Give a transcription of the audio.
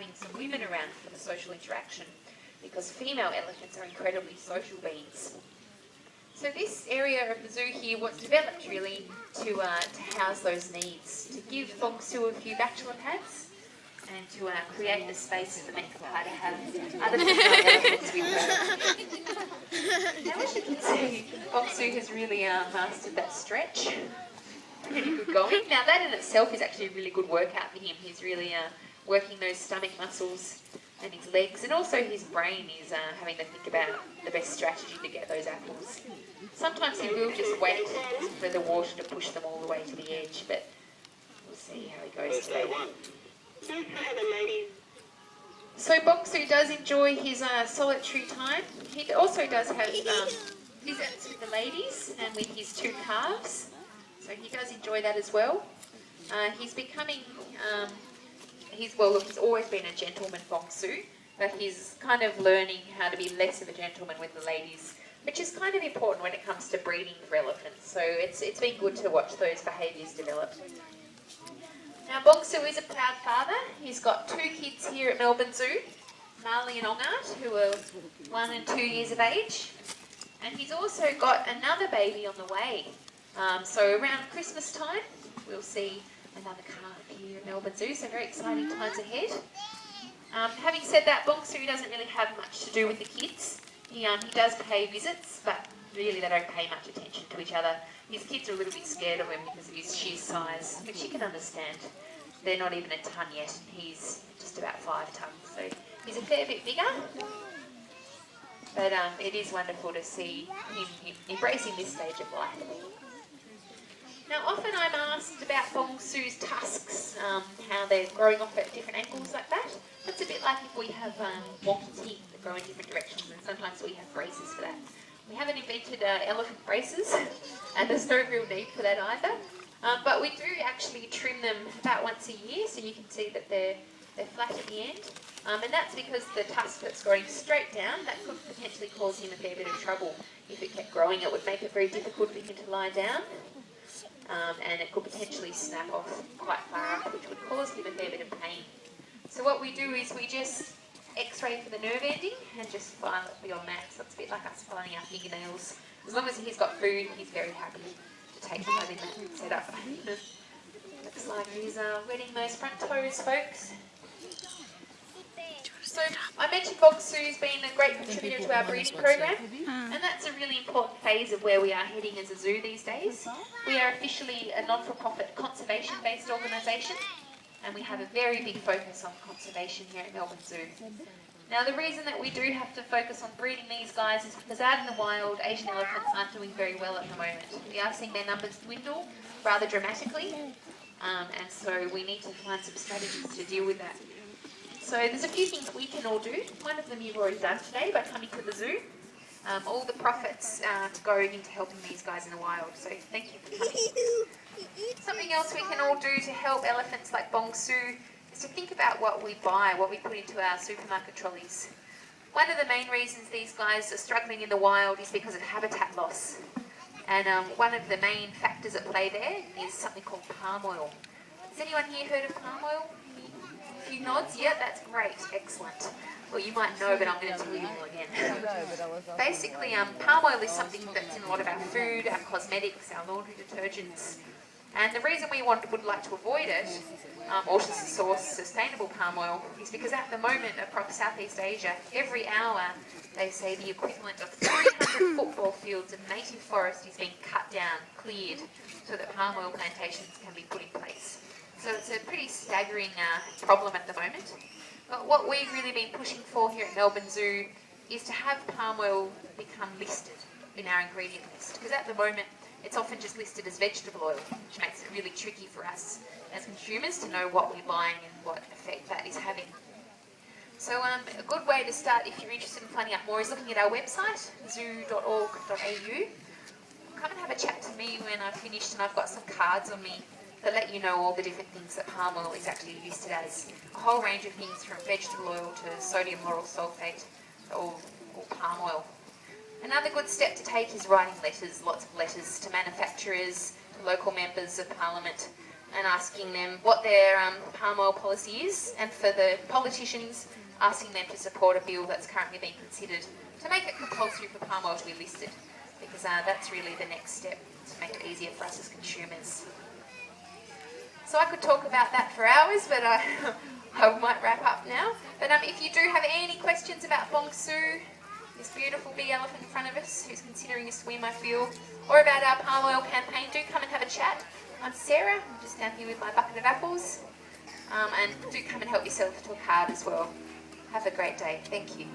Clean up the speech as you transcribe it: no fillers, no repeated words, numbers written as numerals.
having some women around for the social interaction, because female elephants are incredibly social beings. So this area of the zoo here was developed really to house those needs, to give Bong Su a few bachelor pads, and to create the space for Menkapa to have other female elephants with her. Now, as you can see, Bong Su has really mastered that stretch. Pretty good going. Now, that in itself is actually a really good workout for him. He's really working those stomach muscles and his legs, and also his brain is having to think about the best strategy to get those apples. Sometimes he will just wait for the water to push them all the way to the edge, but we'll see how he goes today. So Bong Su does enjoy his solitary time. He also does have visits with the ladies and with his two calves, so he does enjoy that as well. He's becoming, he's always been a gentleman, Bong Su, but he's kind of learning how to be less of a gentleman with the ladies, which is kind of important when it comes to breeding for elephants. So it's been good to watch those behaviours develop. Now, Bong Su is a proud father. He's got 2 kids here at Melbourne Zoo, Marley and Ongart, who are 1 and 2 years of age. And he's also got another baby on the way. So around Christmas time, we'll see another calf here at Melbourne Zoo, so very exciting times ahead. Having said that, Bong Su doesn't really have much to do with the kids. He does pay visits, but really they don't pay much attention to each other. His kids are a little bit scared of him because of his sheer size, which you can understand. They're not even a tonne yet. He's just about 5 tonnes, so he's a fair bit bigger. But it is wonderful to see him embracing this stage of life. Now, often I'm asked about Bong Su's tusks, how they're growing off at different angles like that. That's a bit like if we have wonky teeth that grow in different directions, and sometimes we have braces for that. We haven't invented elephant braces, and there's no real need for that either. But we do actually trim them about once a year, so you can see that they're flat at the end. And that's because the tusk that's growing straight down, that could potentially cause him a fair bit of trouble. If it kept growing, it would make it very difficult for him to lie down. And it could potentially snap off quite far up, which would cause him a fair bit of pain. So what we do is we just x-ray for the nerve ending and just file it beyond that. So it's a bit like us filing our fingernails. As long as he's got food, he's very happy to take part in that setup. Looks like he's wetting those front toes, folks. So I mentioned Bong Su's been a great contributor to our breeding program, and that's a really important phase of where we are heading as a zoo these days. We are officially a non-for-profit conservation-based organisation, and we have a very big focus on conservation here at Melbourne Zoo. Now, the reason that we do have to focus on breeding these guys is because out in the wild, Asian elephants aren't doing very well at the moment. We are seeing their numbers dwindle rather dramatically, and so we need to find some strategies to deal with that. So there's a few things we can all do. One of them you've already done today by coming to the zoo. All the profits are going into helping these guys in the wild, so thank you for coming. Something else we can all do to help elephants like Bong Su is to think about what we buy, what we put into our supermarket trolleys. One of the main reasons these guys are struggling in the wild is because of habitat loss. And one of the main factors at play there is something called palm oil. Has anyone here heard of palm oil? A few nods? Yeah, that's great. Excellent. Well, you might know, but I'm going to tell you all again. Basically, palm oil is something that's in a lot of our food, our cosmetics, our laundry detergents. And the reason we would like to avoid it, or to source sustainable palm oil, is because at the moment across Southeast Asia, every hour they say the equivalent of 300 football fields of native forest is being cut down, cleared, so that palm oil plantations can be put in place. So it's a pretty staggering problem at the moment. But what we've really been pushing for here at Melbourne Zoo is to have palm oil become listed in our ingredient list. Because at the moment, it's often just listed as vegetable oil, which makes it really tricky for us as consumers to know what we're buying and what effect that is having. So a good way to start, if you're interested in finding out more, is looking at our website, zoo.org.au. Come and have a chat to me when I've finished, and I've got some cards on me that let you know all the different things that palm oil is actually listed as. A whole range of things from vegetable oil to sodium lauryl sulfate, all palm oil. Another good step to take is writing letters, lots of letters to manufacturers, to local members of parliament, and asking them what their palm oil policy is, and for the politicians, asking them to support a bill that's currently being considered to make it compulsory for palm oil to be listed, because that's really the next step to make it easier for us as consumers. So I could talk about that for hours, but I might wrap up now. But if you do have any questions about Bong Su, this beautiful big elephant in front of us who's considering a swim, I feel, or about our palm oil campaign, do come and have a chat. I'm Sarah, I'm just down here with my bucket of apples, and do come and help yourself to a card as well. Have a great day. Thank you.